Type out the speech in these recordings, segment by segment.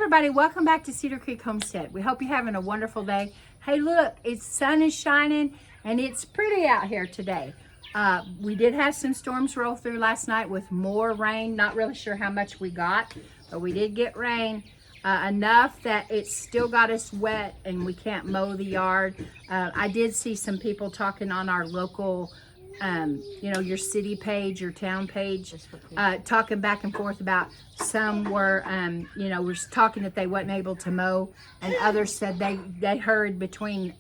everybody, welcome back to Cedar Creek Homestead. We hope you're having a wonderful day. Hey look, it's sun is shining and it's pretty out here today. We did have some storms roll through last night with more rain. Not really sure how much we got, but we did get rain enough that it still got us wet and we can't mow the yard. I did see some people talking on our local your city page, your town page, talking back and forth about some were, were talking that they wasn't able to mow, and others said they hurried between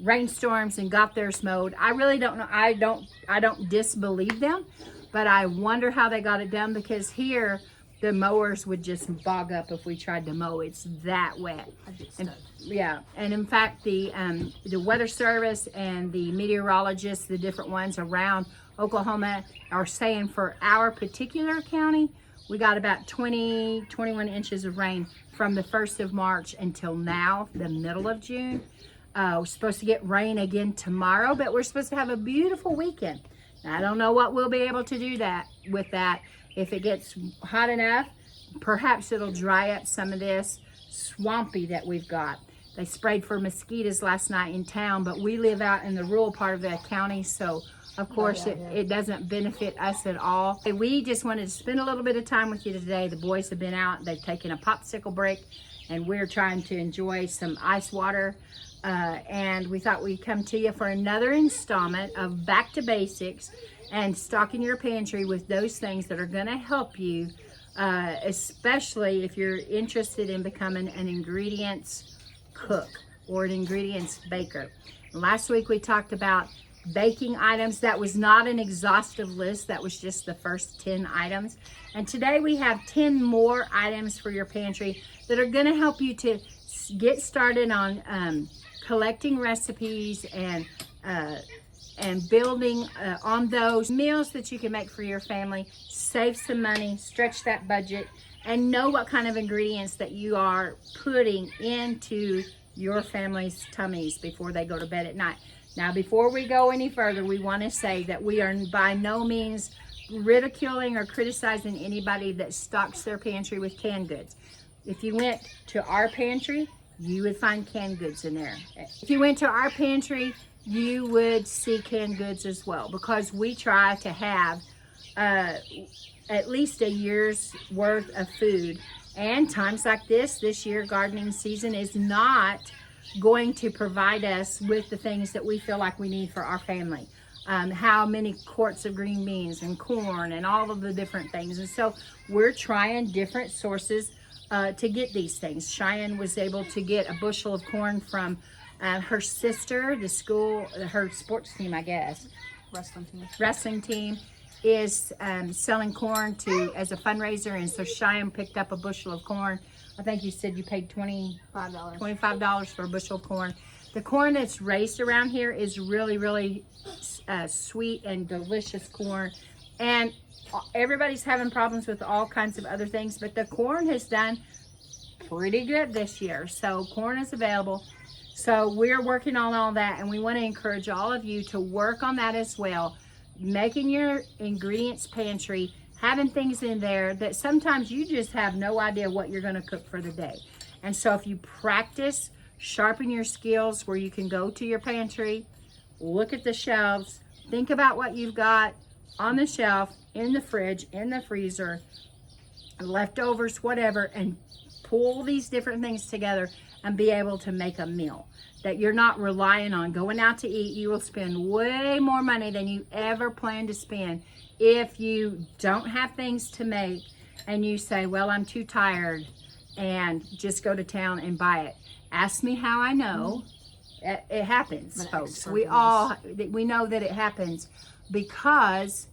rainstorms and got theirs mowed. I really don't know. I don't disbelieve them, but I wonder how they got it done, because here the mowers would just bog up if we tried to mow. It's that wet. And in fact, the weather service and the meteorologists, the different ones around Oklahoma, are saying for our particular county, we got about 21 inches of rain from the 1st of March until now, the middle of June. We're supposed to get rain again tomorrow, but we're supposed to have a beautiful weekend. Now, I don't know what we'll be able to do with that. If it gets hot enough, perhaps it'll dry up some of this swampy that we've got. They sprayed for mosquitoes last night in town, but we live out in the rural part of the county, so of course it doesn't benefit us at all. We just wanted to spend a little bit of time with you today. The boys have been out, they've taken a popsicle break, and we're trying to enjoy some ice water. And we thought we'd come to you for another installment of Back to Basics and stocking your pantry with those things that are going to help you, especially if you're interested in becoming an ingredients cook or an ingredients baker. Last week we talked about baking items. That was not an exhaustive list. That was just the first 10 items. And today we have 10 more items for your pantry that are going to help you to get started on collecting recipes and building on those meals that you can make for your family, save some money, stretch that budget, and know what kind of ingredients that you are putting into your family's tummies before they go to bed at night. Now, before we go any further, we want to say that we are by no means ridiculing or criticizing anybody that stocks their pantry with canned goods. If you went to our pantry, you would find canned goods in there. If you went to our pantry, you would see canned goods as well, because we try to have at least a year's worth of food. And times like this year, gardening season is not going to provide us with the things that we feel like we need for our family. How many quarts of green beans and corn and all of the different things. And so we're trying different sources to get these things. Cheyenne was able to get a bushel of corn from her sister, the school, her sports team, I guess. Wrestling team is selling corn as a fundraiser, and so Cheyenne picked up a bushel of corn. I think you said you paid $25 for a bushel of corn. The corn that's raised around here is really, really sweet and delicious corn, and everybody's having problems with all kinds of other things, but the corn has done pretty good this year. So corn is available. So we're working on all that, and we want to encourage all of you to work on that as well. Making your ingredients pantry, having things in there that sometimes you just have no idea what you're going to cook for the day. And so if you practice, sharpen your skills where you can go to your pantry, look at the shelves, think about what you've got on the shelf, in the fridge, in the freezer, leftovers, whatever, and pull these different things together and be able to make a meal that you're not relying on going out to eat. You will spend way more money than you ever plan to spend if you don't have things to make and you say, well, I'm too tired, and just go to town and buy it. Ask me how I know. It happens, folks. We know that it happens because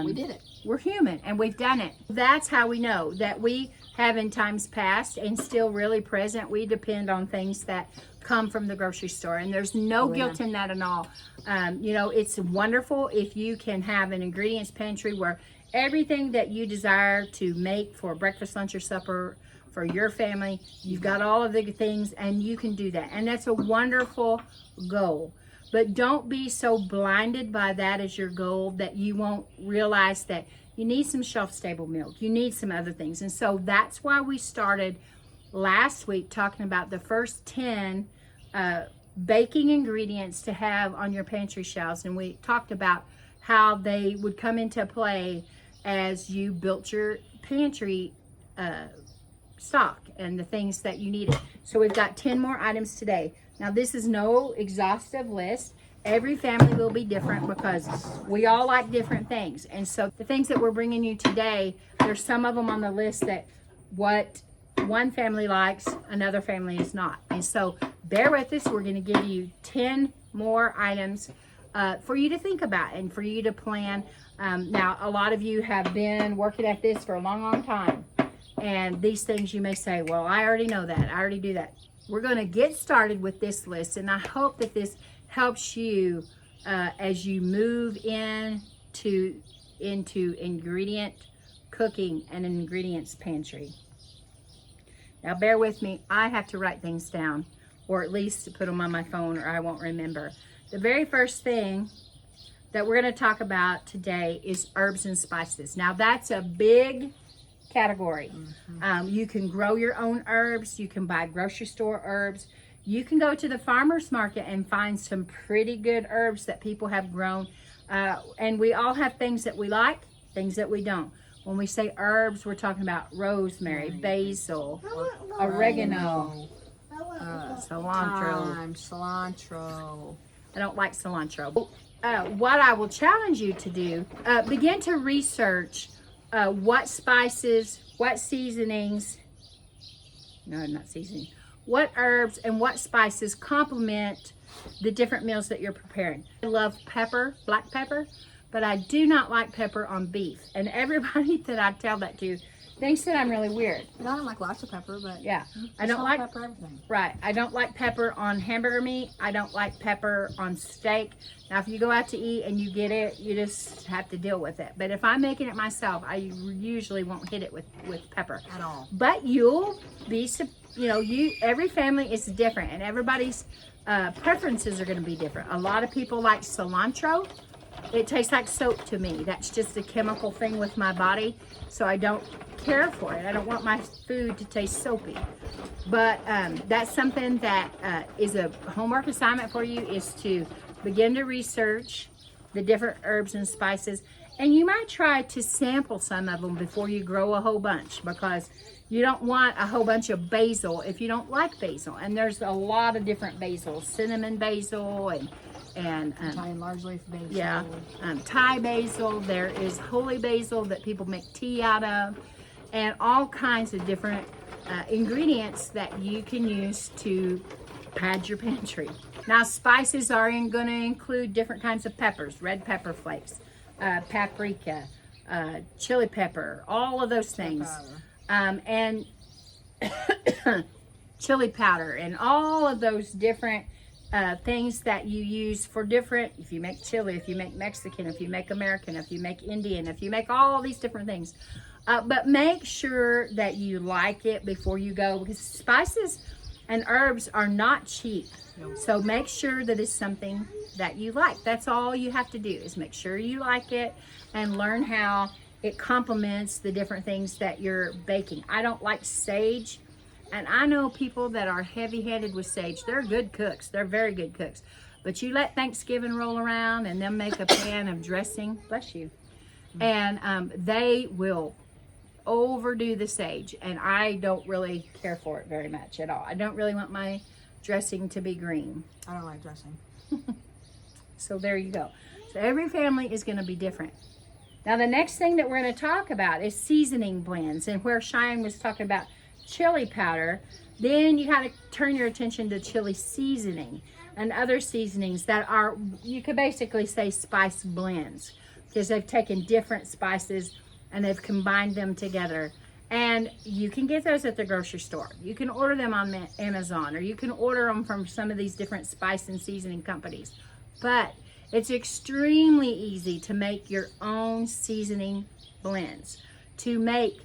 we did it. We're human and we've done it. That's how we know that we have in times past and still really present. We depend on things that come from the grocery store, and there's no guilt in that at all. It's wonderful if you can have an ingredients pantry where everything that you desire to make for breakfast, lunch, or supper for your family, you've got all of the things, and you can do that. And that's a wonderful goal. But don't be so blinded by that as your goal that you won't realize that You need some shelf-stable milk. You need some other things. And so that's why we started last week talking about the first 10 baking ingredients to have on your pantry shelves. And we talked about how they would come into play as you built your pantry stock and the things that you needed. So we've got 10 more items today. Now this is no exhaustive list. Every family will be different because we all like different things. And so the things that we're bringing you today, there's some of them on the list that what one family likes, another family is not. And so bear with us. We're going to give you 10 more items for you to think about and for you to plan. Now, a lot of you have been working at this for a long, long time. And these things you may say, well, I already know that. I already do that. We're going to get started with this list. And I hope that this helps you as you move into ingredient cooking and an ingredients pantry. Now bear with me, I have to write things down, or at least put them on my phone, or I won't remember. The very first thing that we're going to talk about today is herbs and spices. Now that's a big category. You can grow your own herbs, you can buy grocery store herbs. You can go to the farmer's market and find some pretty good herbs that people have grown. And we all have things that we like, things that we don't. When we say herbs, we're talking about rosemary, basil, oregano, cilantro. Cilantro. I don't like cilantro. What I will challenge you to do, begin to research what spices, what seasonings, no, not seasoning, what herbs and what spices complement the different meals that you're preparing. I love pepper, black pepper, but I do not like pepper on beef. And everybody that I tell that to thinks that I'm really weird. I don't like lots of pepper, but yeah, I don't like pepper everything. Right, I don't like pepper on hamburger meat. I don't like pepper on steak. Now, if you go out to eat and you get it, you just have to deal with it. But if I'm making it myself, I usually won't hit it with pepper At all. But you'll be, every family is different, and everybody's preferences are going to be different. A lot of people like cilantro. It tastes like soap to me. That's just a chemical thing with my body, so I don't care for it. I don't want my food to taste soapy. But that's something that is a homework assignment for you, is to begin to research the different herbs and spices. And you might try to sample some of them before you grow a whole bunch, because you don't want a whole bunch of basil if you don't like basil. And there's a lot of different basils, cinnamon basil and Italian large leaf basil. Yeah, Thai basil. There is holy basil that people make tea out of, and all kinds of different ingredients that you can use to pad your pantry. Now, spices are going to include different kinds of peppers, red pepper flakes, paprika, chili pepper, all of those things, and chili powder, and all of those different things that you use for different, if you make chili, if you make Mexican, if you make American, if you make Indian, if you make all these different things. But make sure that you like it before you go, because spices and herbs are not cheap. So make sure that it's something that you like. That's all you have to do, is make sure you like it and learn how it complements the different things that you're baking. I don't like sage. And I know people that are heavy-headed with sage. They're good cooks. They're very good cooks. But you let Thanksgiving roll around and then make a pan of dressing, bless you, and they will overdo the sage. And I don't really care for it very much at all. I don't really want my dressing to be green. I don't like dressing. So there you go. So every family is going to be different. Now, the next thing that we're going to talk about is seasoning blends. And where Cheyenne was talking about chili powder, then you got to turn your attention to chili seasoning and other seasonings that are, you could basically say, spice blends, because they've taken different spices and they've combined them together. And you can get those at the grocery store. You can order them on Amazon, or you can order them from some of these different spice and seasoning companies. But it's extremely easy to make your own seasoning blends, to make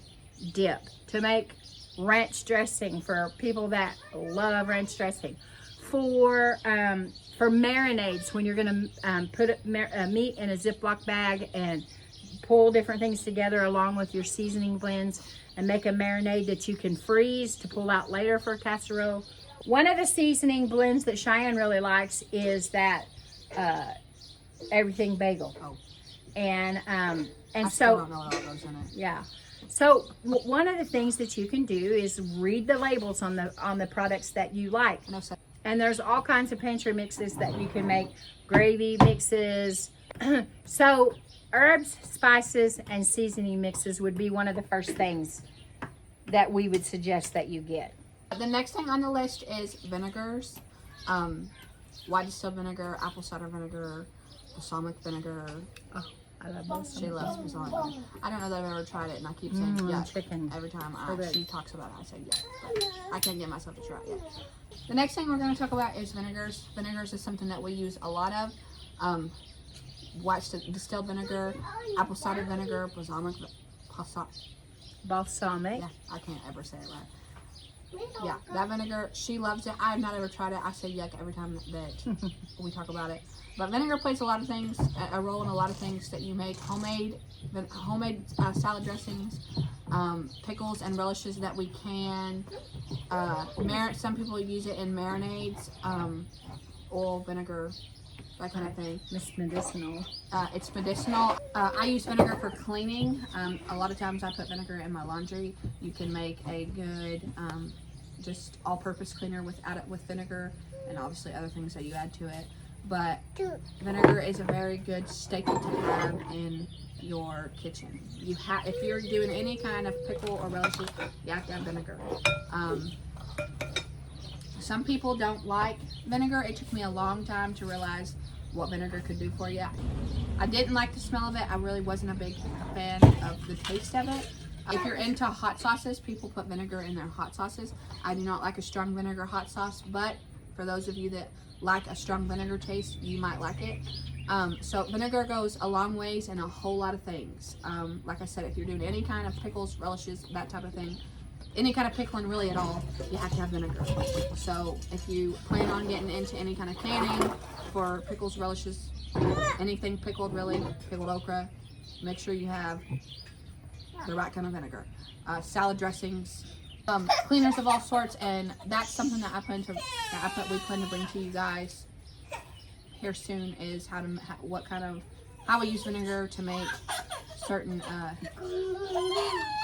dip, to make ranch dressing for people that love ranch dressing, for marinades when you're going to put meat in a Ziploc bag and pull different things together along with your seasoning blends and make a marinade that you can freeze to pull out later for a casserole. One of the seasoning blends that Cheyenne really likes is that everything bagel. Oh. And I so still don't know what all goes in it. yeah. So one of the things that you can do is read the labels on the products that you like. No, so And there's all kinds of pantry mixes that you can make, gravy mixes. So herbs, spices, and seasoning mixes would be one of the first things that we would suggest that you get. the next thing on the list is vinegars. White distilled vinegar, apple cider vinegar, balsamic vinegar. Oh, I love balsamic. She loves balsamic vinegar. I don't know that I've ever tried it, and I keep saying yuck. Chicken. Every time good. she talks about it, I say yuck. But I can't get myself to try it yet. The next thing we're going to talk about is vinegars. Vinegars is something that we use a lot of. White distilled vinegar, apple cider vinegar, balsamic. Balsamic. Yeah, I can't ever say it right. Yeah, that vinegar, she loves it. I have not ever tried it. I say yuck every time that we talk about it. But vinegar plays a lot of things, a role in a lot of things that you make. Homemade salad dressings, pickles and relishes that we can. Some people use it in marinades, oil, vinegar, that kind of thing. It's medicinal. It's medicinal. I use vinegar for cleaning. A lot of times I put vinegar in my laundry. You can make a good just all-purpose cleaner with vinegar, and obviously other things that you add to it. But vinegar is a very good staple to have in your kitchen. If you're doing any kind of pickle or relishes, you have to have vinegar. Some people don't like vinegar. It took me a long time to realize what vinegar could do for you. I didn't like the smell of it. I really wasn't a big fan of the taste of it. If you're into hot sauces, people put vinegar in their hot sauces. I do not like a strong vinegar hot sauce, but for those of you that like a strong vinegar taste, you might like it. So vinegar goes a long ways in a whole lot of things. Like I said, if you're doing any kind of pickles, relishes, that type of thing, any kind of pickling really at all, you have to have vinegar. So if you plan on getting into any kind of canning for pickles, relishes, anything pickled really, pickled okra, make sure you have the right kind of vinegar. Salad dressings, cleaners of all sorts, and that's something that we plan to bring to you guys here soon, is how we use vinegar to make certain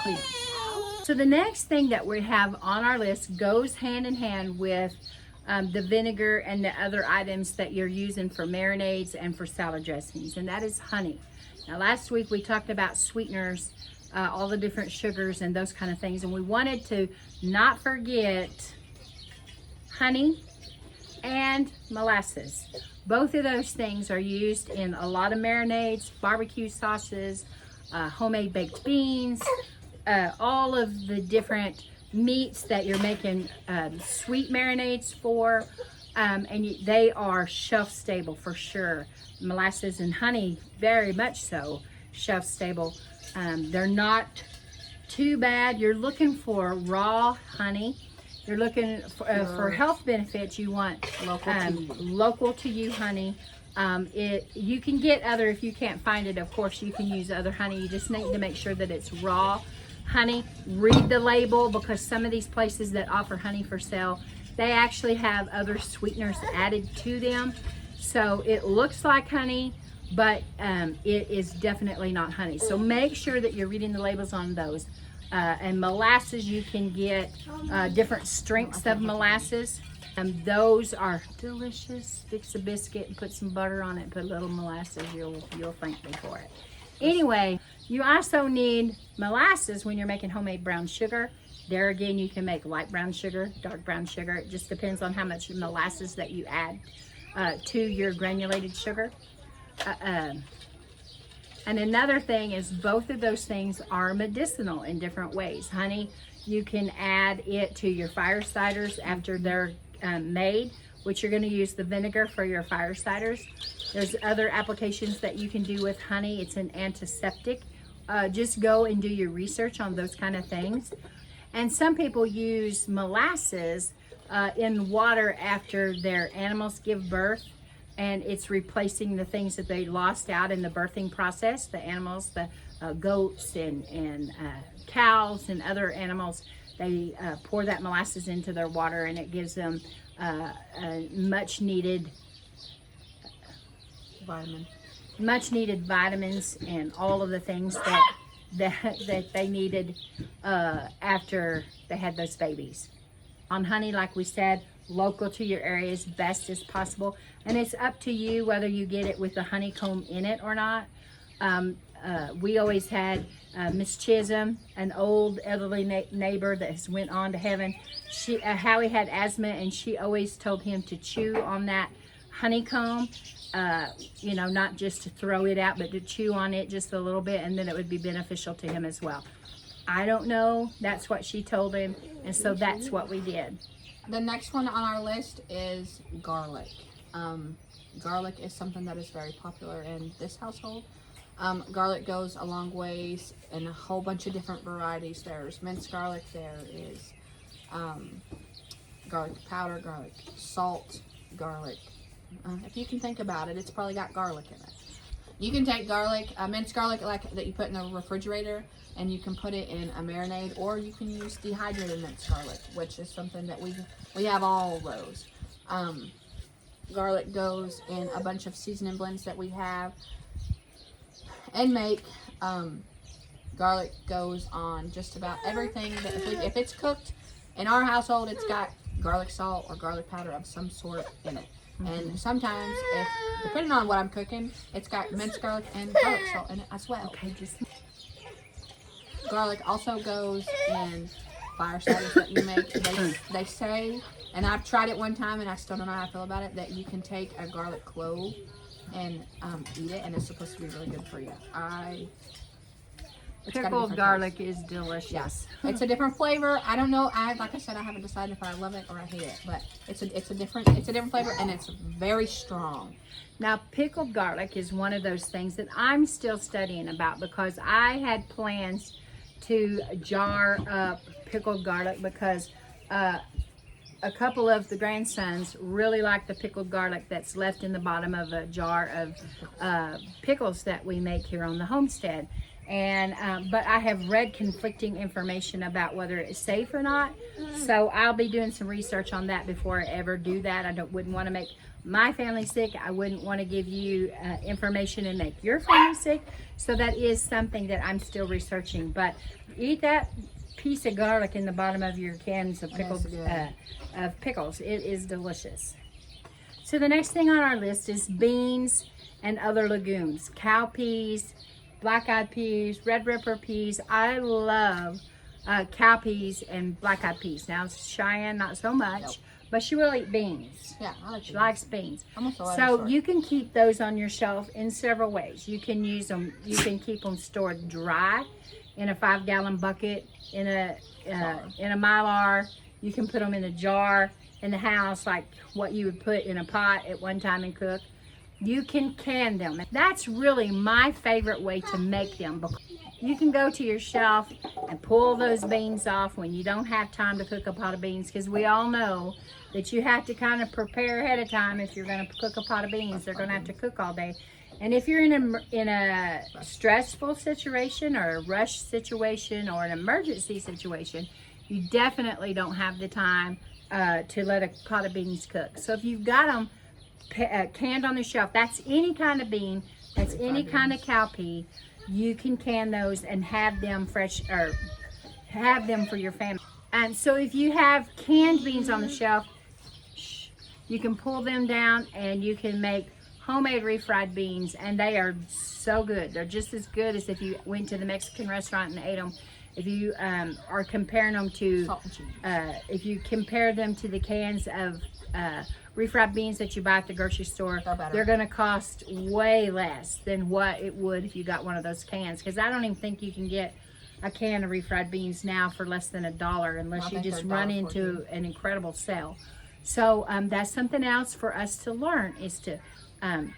cleaners. So the next thing that we have on our list goes hand in hand with the vinegar and the other items that you're using for marinades and for salad dressings, and that is honey. Now last week we talked about sweeteners, all the different sugars and those kind of things, and we wanted to not forget honey and molasses. Both of those things are used in a lot of marinades, barbecue sauces, homemade baked beans, all of the different meats that you're making sweet marinades for, and they are shelf stable for sure. Molasses and honey, very much so shelf stable. They're not too bad. You're looking for raw honey. You're looking for health benefits. You want local to you honey. You can get other, if you can't find it, of course you can use other honey. You just need to make sure that it's raw honey. Read the label, because some of these places that offer honey for sale, they actually have other sweeteners added to them. So it looks like honey, but it is definitely not honey. So make sure that you're reading the labels on those. And molasses, you can get different strengths of molasses. Those are delicious. Fix a biscuit and put some butter on it, put a little molasses, you'll thank me for it. Anyway, you also need molasses when you're making homemade brown sugar. There again, you can make light brown sugar, dark brown sugar. It just depends on how much molasses that you add to your granulated sugar. And another thing is, both of those things are medicinal in different ways. Honey, you can add it to your fire ciders after they're made, which you're going to use the vinegar for your fire ciders. There's other applications that you can do with honey. It's an antiseptic. Just go and do your research on those kind of things. And some people use molasses in water after their animals give birth, and it's replacing the things that they lost out in the birthing process, the animals, goats and cows and other animals. They pour that molasses into their water, and it gives them a much needed vitamins and all of the things that they needed after they had those babies. On honey, like we said, local to your area as best as possible, and it's up to you whether you get it with the honeycomb in it or not. We always had Miss Chisholm, an old elderly neighbor that has went on to heaven. Howie had asthma, and she always told him to chew on that honeycomb, not just to throw it out, but to chew on it just a little bit, and then it would be beneficial to him as well. I don't know. That's what she told him, and so that's what we did. The next one on our list is garlic. Garlic is something that is very popular in this household. Garlic goes a long ways in a whole bunch of different varieties. There's minced garlic, there is garlic powder, garlic salt, garlic. If you can think about it, it's probably got garlic in it. You can take garlic, minced garlic like that you put in the refrigerator, and you can put it in a marinade, or you can use dehydrated minced garlic, which is something that we have all those. Garlic goes in a bunch of seasoning blends that we have and make. Garlic goes on just about everything that if it's cooked in our household, it's got garlic salt or garlic powder of some sort in it. And sometimes, depending on what I'm cooking, it's got minced garlic and garlic salt in it as well. Okay, Garlic also goes in fire starters that you make. They say, and I've tried it one time and I still don't know how I feel about it, that you can take a garlic clove and eat it, and it's supposed to be really good for you. Pickled garlic is delicious. Yes, it's a different flavor. I don't know. Like I said, I haven't decided if I love it or I hate it, but it's a different flavor, and it's very strong. Now, pickled garlic is one of those things that I'm still studying about, because I had plans to jar up pickled garlic because a couple of the grandsons really like the pickled garlic that's left in the bottom of a jar of pickles that we make here on the homestead. And but I have read conflicting information about whether it's safe or not, so I'll be doing some research on that before I ever do that. Wouldn't want to make my family sick. I wouldn't want to give you information and make your family sick, so that is something that I'm still researching. But eat that piece of garlic in the bottom of your cans of pickles. It is delicious. So the next thing on our list is beans and other legumes. Cowpeas, black-eyed peas, red ripper peas. I love cowpeas and black-eyed peas. Now, Cheyenne, not so much, but she will eat beans. Yeah, I like She likes beans. So you can keep those on your shelf in several ways. You can use them. You can keep them stored dry in a 5-gallon bucket, in a Mylar. You can put them in a jar in the house, like what you would put in a pot at one time and cook. You can can them. That's really my favorite way to make them. You can go to your shelf and pull those beans off when you don't have time to cook a pot of beans, because we all know that you have to kind of prepare ahead of time. If you're going to cook a pot of beans, they're going to have to cook all day. And if you're in a stressful situation or a rush situation or an emergency situation, you definitely don't have the time to let a pot of beans cook. So if you've got them canned on the shelf, that's any kind of bean, that's any kind of cowpea, you can can those and have them fresh, or have them for your family. And so if you have canned beans on the shelf, you can pull them down and you can make homemade refried beans, and they are so good. They're just as good as if you went to the Mexican restaurant and ate them. If you are comparing them to, if you compare them to the cans of refried beans that you buy at the grocery store, they're going to cost way less than what it would if you got one of those cans. Because I don't even think you can get a can of refried beans now for less than $1 unless you just run into an incredible sale. So that's something else for us to learn, is to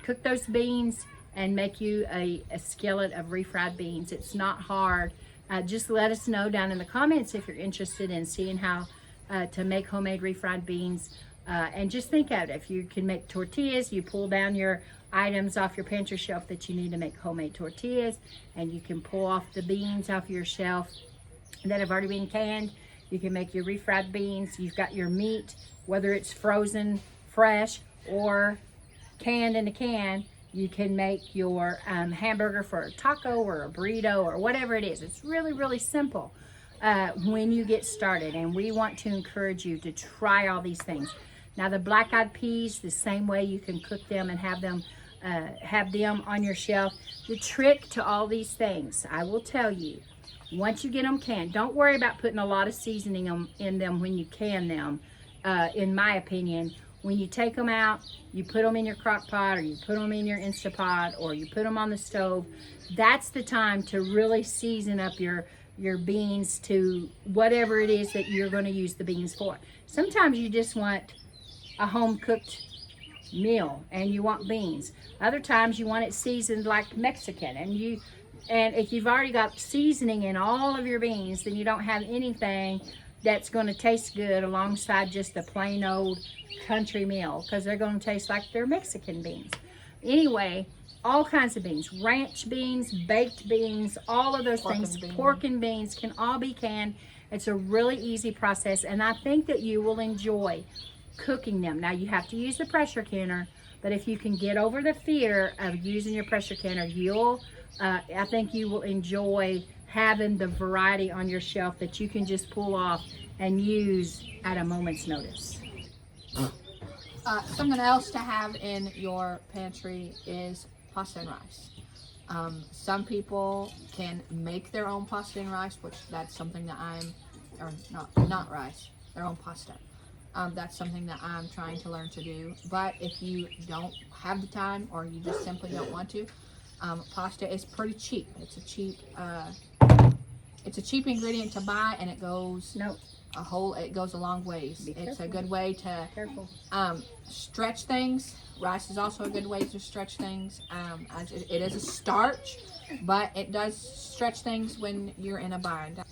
cook those beans and make you a skillet of refried beans. It's not hard. Just let us know down in the comments if you're interested in seeing how to make homemade refried beans. And just think of it. If you can make tortillas, you pull down your items off your pantry shelf that you need to make homemade tortillas, and you can pull off the beans off your shelf that have already been canned. You can make your refried beans. You've got your meat, whether it's frozen, fresh, or canned in a can. You can make your hamburger for a taco or a burrito or whatever it is. It's really, really simple when you get started, and we want to encourage you to try all these things. Now, the black-eyed peas, the same way you can cook them and have them on your shelf. The trick to all these things, I will tell you, once you get them canned, don't worry about putting a lot of seasoning in them when you can them. In my opinion, when you take them out, you put them in your crock pot, or you put them in your Instapot, or you put them on the stove. That's the time to really season up your beans to whatever it is that you're going to use the beans for. Sometimes you just want a home-cooked meal and you want beans. Other times you want it seasoned like Mexican, and if you've already got seasoning in all of your beans, then you don't have anything that's going to taste good alongside just a plain old country meal, because they're going to taste like they're Mexican beans. Anyway, all kinds of beans, ranch beans, baked beans, all of those things, pork and beans can all be canned. It's a really easy process, and I think that you will enjoy cooking them. Now, you have to use the pressure canner, but if you can get over the fear of using your pressure canner, I think you will enjoy having the variety on your shelf that you can just pull off and use at a moment's notice. Something else to have in your pantry is pasta and rice. Some people can make their own pasta and rice, which that's something that not rice, their own pasta. That's something that I'm trying to learn to do. But if you don't have the time, or you just simply don't want to, pasta is pretty cheap. It's a cheap ingredient to buy, and it goes it goes a long ways. It's a good way to stretch things. Rice is also a good way to stretch things. As it is a starch, but it does stretch things when you're in a bind.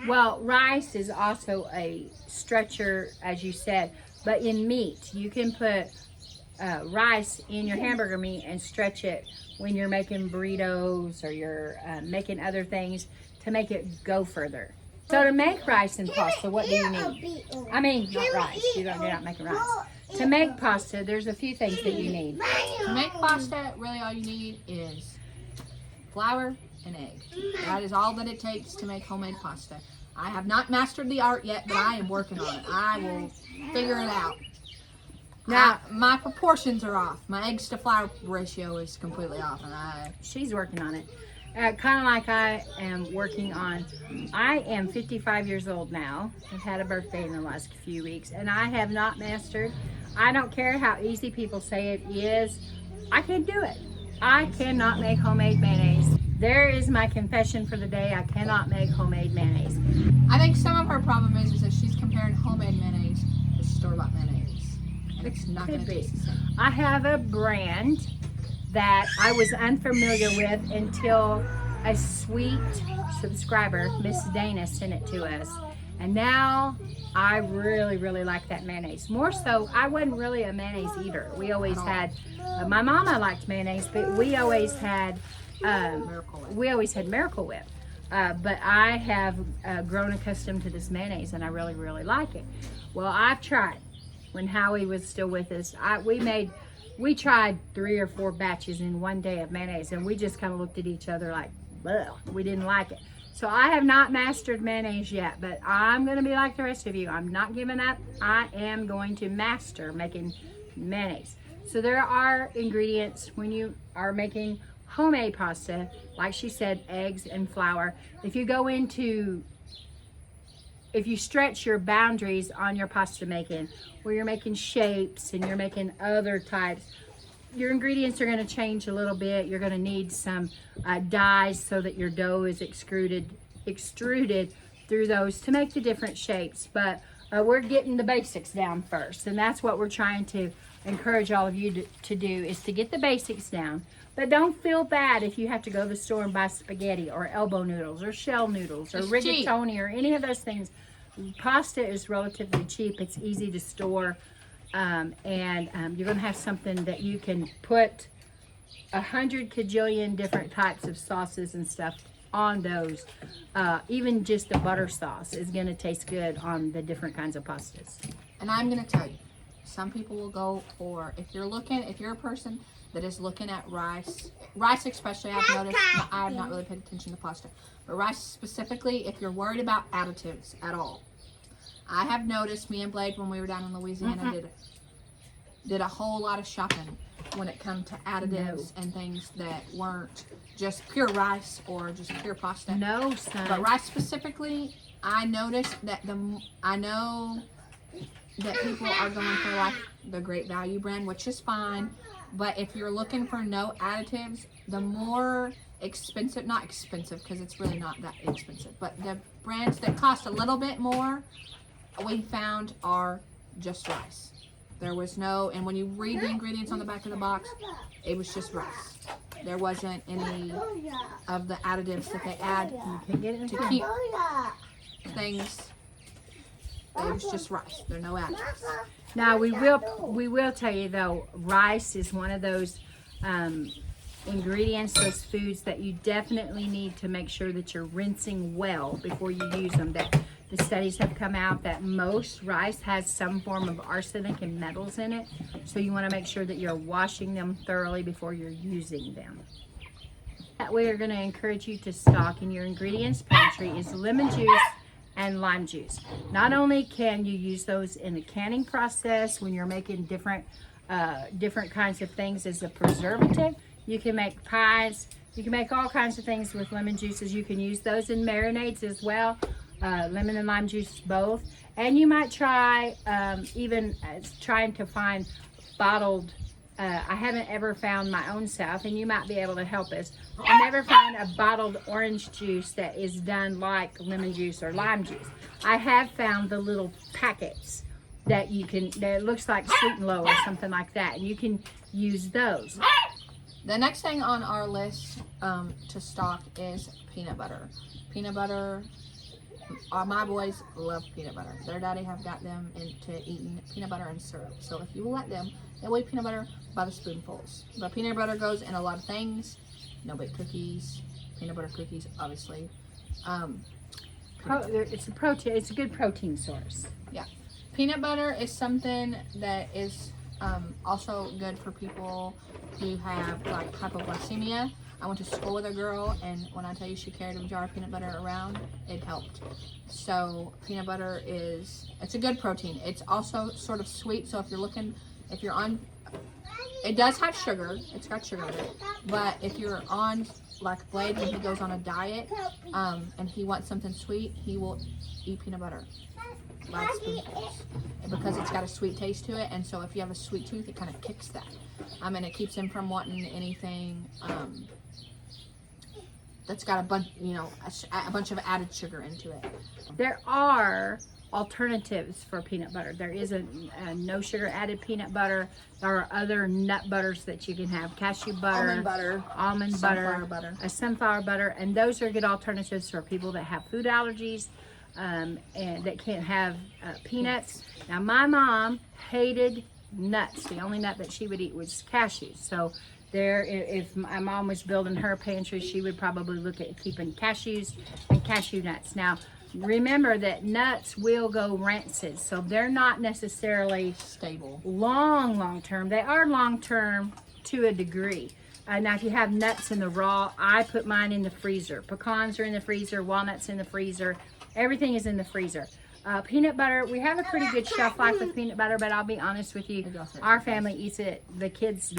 Well, rice is also a stretcher, as you said, but in meat, you can put rice in your hamburger meat and stretch it when you're making burritos or you're making other things to make it go further. So to make rice and pasta, what do you need? I mean, not rice. You're not making rice. To make pasta, there's a few things that you need. To make pasta, really all you need is flour and egg. That is all that it takes to make homemade pasta. I have not mastered the art yet, but I am working on it. I will figure it out. Now, my proportions are off. My eggs to flour ratio is completely off, and she's working on it. Kind of like I am working on. I am 55 years old now. I've had a birthday in the last few weeks, and I have not mastered. I don't care how easy people say it is. I can't do it. I cannot make homemade mayonnaise. There is my confession for the day. I cannot make homemade mayonnaise. I think some of her problem is that she's comparing homemade mayonnaise to store-bought mayonnaise. And it's not going to taste the same. I have a brand that I was unfamiliar with until a sweet subscriber, Miss Dana, sent it to us. And now I really, really like that mayonnaise. More so, I wasn't really a mayonnaise eater. We always had, my mama liked mayonnaise, but we always had Miracle Whip. But I have grown accustomed to this mayonnaise, and I really, really like it. Well, I've tried. When Howie was still with us, we tried 3 or 4 batches in one day of mayonnaise, and we just kind of looked at each other like, well, we didn't like it. So I have not mastered mayonnaise yet, but I'm going to be like the rest of you. I'm not giving up. I am going to master making mayonnaise. So there are ingredients when you are making homemade pasta, like she said, eggs and flour. If you stretch your boundaries on your pasta making, where you're making shapes and you're making other types, your ingredients are going to change a little bit. You're going to need some dyes so that your dough is extruded through those to make the different shapes. But we're getting the basics down first, and that's what we're trying to encourage all of you to do, is to get the basics down. But don't feel bad if you have to go to the store and buy spaghetti or elbow noodles or shell noodles or rigatoni or any of those things. Pasta is relatively cheap. It's easy to store. And you're going to have something that you can put 100 kajillion different types of sauces and stuff on those. Even just the butter sauce is going to taste good on the different kinds of pastas. And I'm going to tell you, some people will go for, if you're a person that is looking at rice especially, I've noticed, I have not really paid attention to pasta, but rice specifically, if you're worried about additives at all, I have noticed, me and Blake, when we were down in Louisiana, did a whole lot of shopping when it comes to additives and things that weren't just pure rice or just pure pasta. No, son. But rice specifically, I noticed that I know that people are going for like the Great Value brand, which is fine. But if you're looking for no additives, the more expensive, not expensive because it's really not that expensive, but the brands that cost a little bit more, we found are just rice. There was no, and when you read the ingredients on the back of the box, it was just rice. There wasn't any of the additives that they add to keep things. It was just rice. There are no additives. Now we will tell you though, rice is one of those ingredients, those foods that you definitely need to make sure that you're rinsing well before you use them. That the studies have come out that most rice has some form of arsenic and metals in it, so you want to make sure that you're washing them thoroughly before you're using them. That way, we're going to encourage you to stock in your ingredients pantry is lemon juice and lime juice. Not only can you use those in the canning process when you're making different kinds of things as a preservative, you can make pies, you can make all kinds of things with lemon juices. You can use those in marinades as well, lemon and lime juice both. And you might try even trying to find bottled, I haven't ever found my own stuff, and you might be able to help us. I never found a bottled orange juice that is done like lemon juice or lime juice. I have found the little packets that you can, that looks like Sweet and Low or something like that, and you can use those. The next thing on our list to stock is peanut butter. Peanut butter, my boys love peanut butter. Their daddy have got them into eating peanut butter and syrup. So if you will let them, they'll eat peanut butter by the spoonfuls. But peanut butter goes in a lot of things. No bake cookies, peanut butter cookies, obviously. It's a protein. It's a good protein source. Yeah, peanut butter is something that is also good for people who have like hypoglycemia. I went to school with a girl, and when I tell you she carried a jar of peanut butter around, it helped. So peanut butter it's a good protein. It's also sort of sweet, so if you're on, it does have sugar, it's got sugar in it, but if you're on, like Blade, when he goes on a diet, and he wants something sweet, he will eat peanut butter by spoonfuls, because it's got a sweet taste to it, and so if you have a sweet tooth, it kind of kicks that. And it keeps him from wanting anything that's got a bunch, a bunch of added sugar into it. There are alternatives for peanut butter. There is a no sugar added peanut butter. There are other nut butters that you can have, cashew butter, almond butter, a sunflower butter, and those are good alternatives for people that have food allergies and that can't have peanuts. Now my mom hated nuts. The only nut that she would eat was cashews. So if my mom was building her pantry, she would probably look at keeping cashews and cashew nuts. Now remember that nuts will go rancid, so they're not necessarily stable long term. They are long term to a degree. Now if you have nuts in the raw, I put mine in the freezer. Pecans are in the freezer, walnuts in the freezer, everything is in the freezer. Peanut butter, we have a pretty good shelf life with peanut butter, but I'll be honest with you, our family eats it. The kids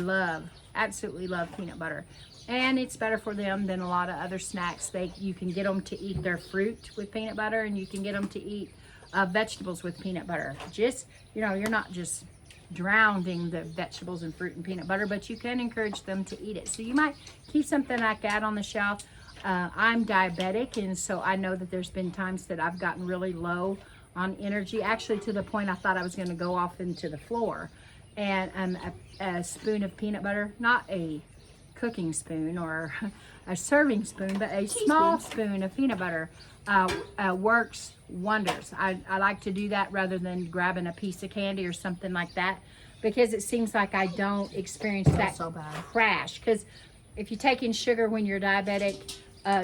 absolutely love peanut butter. And it's better for them than a lot of other snacks. You can get them to eat their fruit with peanut butter, and you can get them to eat vegetables with peanut butter. Just, you're not just drowning the vegetables and fruit in peanut butter, but you can encourage them to eat it. So you might keep something like that on the shelf. I'm diabetic, and so I know that there's been times that I've gotten really low on energy, actually to the point I thought I was going to go off into the floor. And a spoon of peanut butter, not a cooking spoon or a serving spoon, but a small spoon of peanut butter works wonders. I like to do that rather than grabbing a piece of candy or something like that, because it seems like I don't experience that so bad. crash. Because if you take in sugar when you're diabetic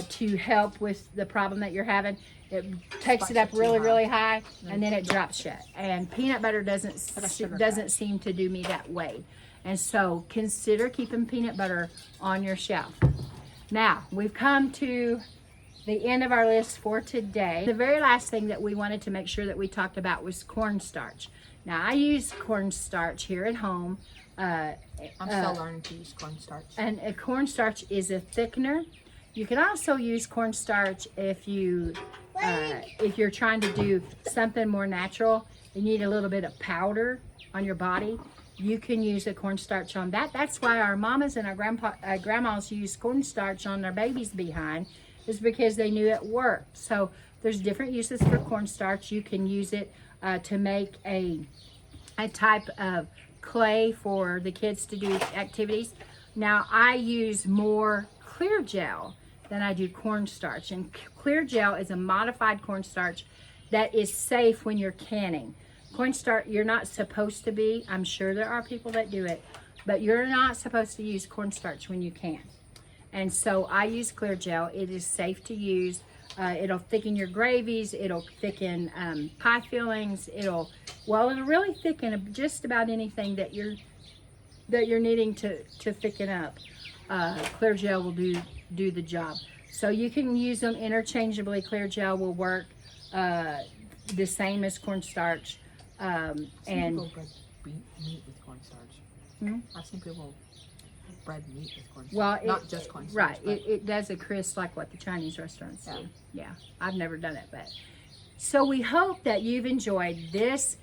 to help with the problem that you're having, it takes it up really high, and then it drops shut. And peanut butter doesn't seem to do me that way. And so consider keeping peanut butter on your shelf. Now, we've come to the end of our list for today. The very last thing that we wanted to make sure that we talked about was cornstarch. Now, I use cornstarch here at home. I'm still learning to use cornstarch. And cornstarch is a thickener. You can also use cornstarch if you're trying to do something more natural. You need a little bit of powder on your body. You can use a cornstarch on that. That's why our mamas and our grandmas use cornstarch on their babies' behind, is because they knew it worked. So there's different uses for cornstarch. You can use it to make a type of clay for the kids to do activities. Now, I use more clear gel than I do cornstarch, and clear gel is a modified cornstarch that is safe when you're canning. Cornstarch, you're not supposed to be, I'm sure there are people that do it, but you're not supposed to use cornstarch when you can. And so I use clear gel. It is safe to use. It'll thicken your gravies. It'll thicken pie fillings. It'll really thicken just about anything that you're needing to thicken up. Clear gel will do the job. So you can use them interchangeably. Clear gel will work the same as cornstarch. And people bread meat with cornstarch. I've seen people bread meat with cornstarch. Well, not just cornstarch. Right. It does a crisp like what the Chinese restaurants do. Yeah. I've never done it, but so we hope that you've enjoyed this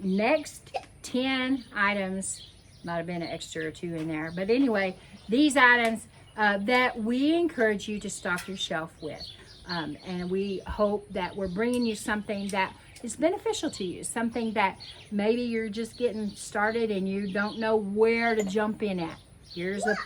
next 10 items. Might have been an extra or two in there, but anyway, these items that we encourage you to stock your shelf with. And we hope that we're bringing you something that is beneficial to you, something that maybe you're just getting started and you don't know where to jump in at. Here's the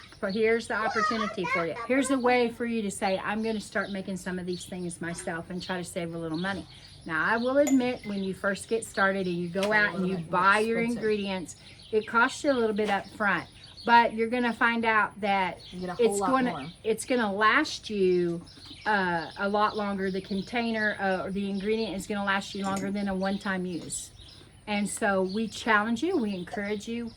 opportunity for you. Here's a way for you to say, I'm going to start making some of these things myself and try to save a little money. Now, I will admit, when you first get started and you go out and you buy your ingredients, it costs you a little bit up front. But you're going to find out that it's going to last you a lot longer. The container or the ingredient is going to last you longer than a one-time use. And so we challenge you, we encourage you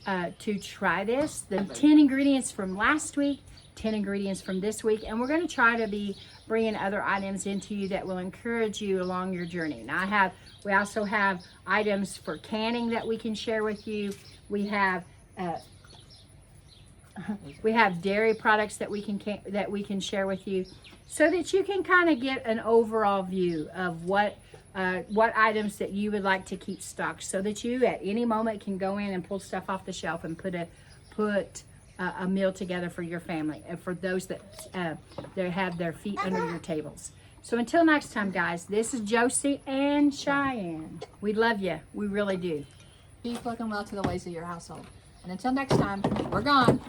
to try this. The 10 ingredients from last week, 10 ingredients from this week, and we're going to try to be bringing other items into you that will encourage you along your journey. Now, we also have items for canning that we can share with you. We have dairy products that we can share with you, so that you can kind of get an overall view of what items that you would like to keep stocked, so that you at any moment can go in and pull stuff off the shelf and put a meal together for your family and for those that have their feet under your tables. So until next time, guys, this is Josie and Cheyenne. We love you. We really do. Keep looking well to the ways of your household. And until next time, we're gone.